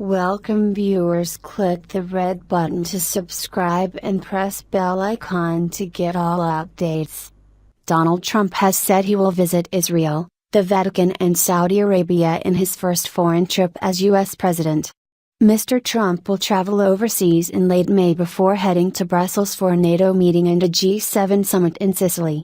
Welcome viewers, click the red button to subscribe and press bell icon to get all updates. Donald Trump has said he will visit Israel, the Vatican and Saudi Arabia in his first foreign trip as U.S. president. Mr. Trump will travel overseas in late May before heading to Brussels for a NATO meeting and a G7 summit in Sicily.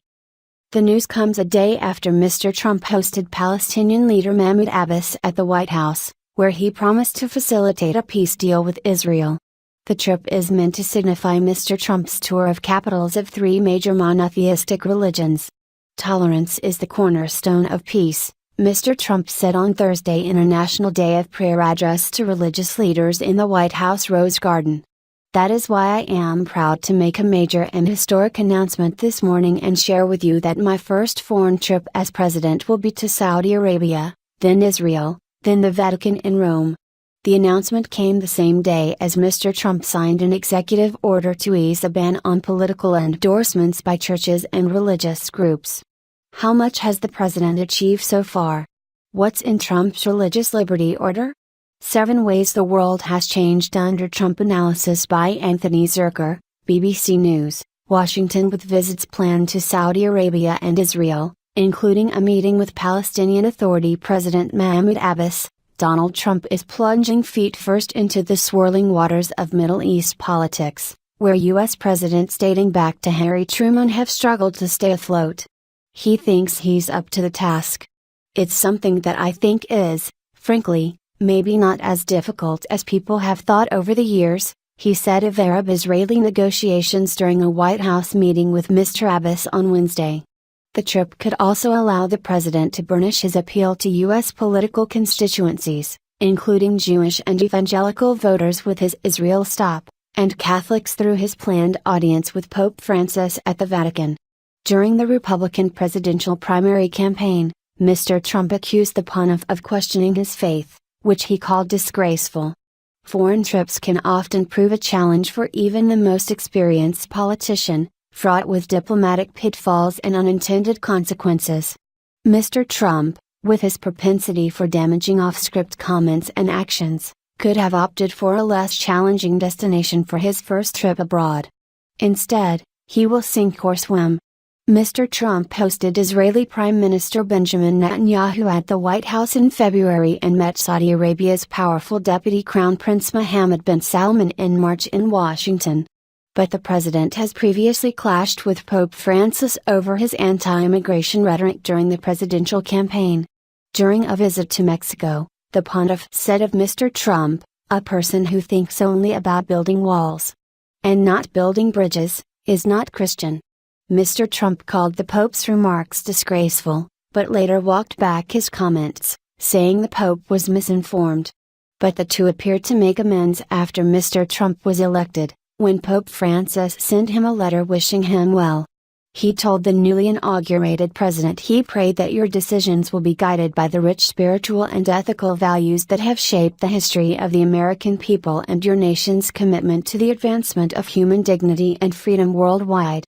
The news comes a day after Mr. Trump hosted Palestinian leader Mahmoud Abbas at the White House, where he promised to facilitate a peace deal with Israel. The trip is meant to signify Mr. Trump's tour of capitals of three major monotheistic religions. Tolerance is the cornerstone of peace, Mr. Trump said on Thursday in a National Day of Prayer address to religious leaders in the White House Rose Garden. That is why I am proud to make a major and historic announcement this morning and share with you that my first foreign trip as president will be to Saudi Arabia, then Israel, then the Vatican in Rome. The announcement came the same day as Mr. Trump signed an executive order to ease a ban on political endorsements by churches and religious groups. How much has the president achieved so far? What's in Trump's religious liberty order? 7 Ways the World Has Changed Under Trump analysis by Anthony Zurcher, BBC News, Washington. With visits planned to Saudi Arabia and Israel, including a meeting with Palestinian Authority President Mahmoud Abbas, Donald Trump is plunging feet first into the swirling waters of Middle East politics, where U.S. presidents dating back to Harry Truman have struggled to stay afloat. He thinks he's up to the task. It's something that I think is, frankly, maybe not as difficult as people have thought over the years, he said of Arab-Israeli negotiations during a White House meeting with Mr. Abbas on Wednesday. The trip could also allow the president to burnish his appeal to U.S. political constituencies, including Jewish and evangelical voters with his Israel stop, and Catholics through his planned audience with Pope Francis at the Vatican. During the Republican presidential primary campaign, Mr. Trump accused the pontiff of questioning his faith, which he called disgraceful. Foreign trips can often prove a challenge for even the most experienced politician, fraught with diplomatic pitfalls and unintended consequences. Mr. Trump, with his propensity for damaging off-script comments and actions, could have opted for a less challenging destination for his first trip abroad. Instead, he will sink or swim. Mr. Trump hosted Israeli Prime Minister Benjamin Netanyahu at the White House in February and met Saudi Arabia's powerful Deputy Crown Prince Mohammed bin Salman in March in Washington. But the president has previously clashed with Pope Francis over his anti-immigration rhetoric during the presidential campaign. During a visit to Mexico, the pontiff said of Mr. Trump, "A person who thinks only about building walls and not building bridges is not Christian." Mr. Trump called the Pope's remarks disgraceful, but later walked back his comments, saying the Pope was misinformed. But the two appeared to make amends after Mr. Trump was elected, when Pope Francis sent him a letter wishing him well. He told the newly inaugurated president he prayed that your decisions will be guided by the rich spiritual and ethical values that have shaped the history of the American people and your nation's commitment to the advancement of human dignity and freedom worldwide.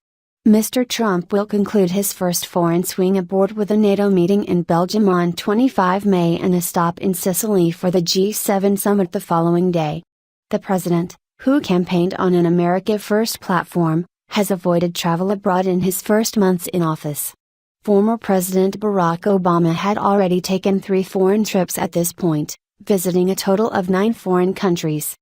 Mr. Trump will conclude his first foreign swing aboard with a NATO meeting in Belgium on 25 May and a stop in Sicily for the G7 summit the following day. The president, who campaigned on an America First platform, has avoided travel abroad in his first months in office. Former President Barack Obama had already taken 3 foreign trips at this point, visiting a total of 9 foreign countries.